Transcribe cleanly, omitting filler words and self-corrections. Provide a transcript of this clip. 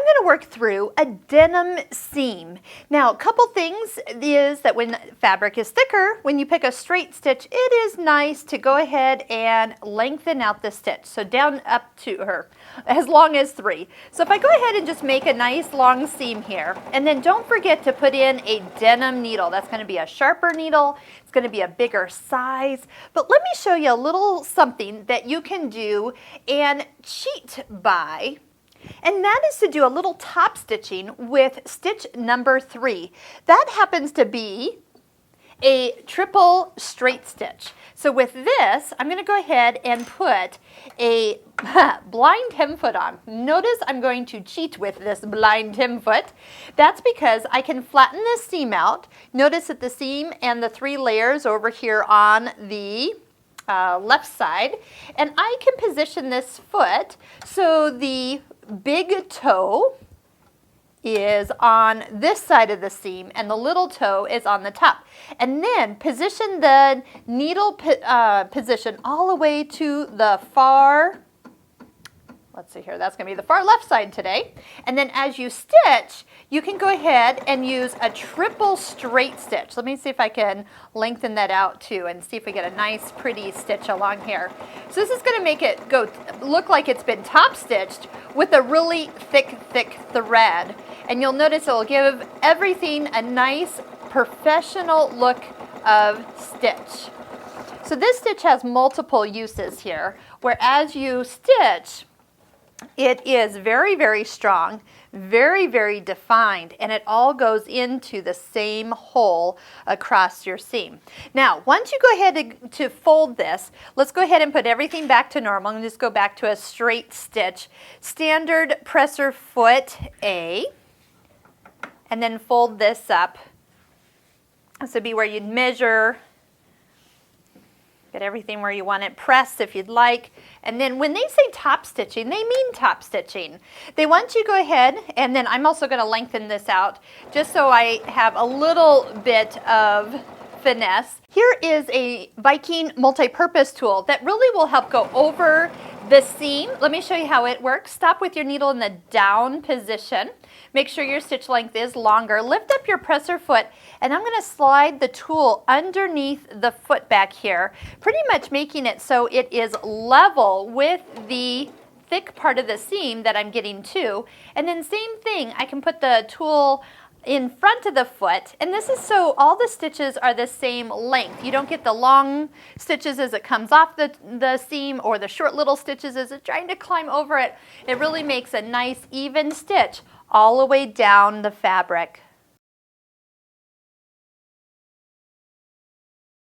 going to work through a denim seam. Now, a couple things is that when fabric is thicker, when you pick a straight stitch, it is nice to go ahead and lengthen out the stitch. So down up to her, as long as 3. So if I go ahead and just make a nice long seam here, and then don't forget to put in a denim needle. That's going to be a sharper needle. It's going to be a bigger size. But let me show you a little something that you can do and cheat by. And that is to do a little top stitching with stitch number 3. That happens to be a triple straight stitch. So with this, I'm going to go ahead and put a blind hem foot on. Notice I'm going to cheat with this blind hem foot. That's because I can flatten this seam out. Notice that the seam and the 3 layers over here on the left side, and I can position this foot so the big toe is on this side of the seam and the little toe is on the top. And then position the needle position all the way to the far, let's see here, that's going to be the far left side today. And then as you stitch, you can go ahead and use a triple straight stitch. Let me see if I can lengthen that out too and see if we get a nice pretty stitch along here. So this is going to make it look like it's been top stitched with a really thick thread. And you'll notice it'll give everything a nice professional look of stitch. So this stitch has multiple uses here, where as you stitch, it is very, very strong, very, very defined, and it all goes into the same hole across your seam. Now, once you go ahead to fold this, let's go ahead and put everything back to normal and just go back to a straight stitch. Standard presser foot A, and then fold this up. This would be where you'd measure. Get everything where you want it, press if you'd like. And then when they say top stitching, they mean top stitching. They want you to go ahead, and then I'm also going to lengthen this out just so I have a little bit of finesse. Here is a Viking multi-purpose tool that really will help go over the seam. Let me show you how it works. Stop with your needle in the down position. Make sure your stitch length is longer. Lift up your presser foot, and I'm going to slide the tool underneath the foot back here, pretty much making it so it is level with the thick part of the seam that I'm getting to. And then same thing, I can put the tool in front of the foot, and this is so all the stitches are the same length. You don't get the long stitches as it comes off the seam, or the short little stitches as it's trying to climb over it. It really makes a nice even stitch all the way down the fabric.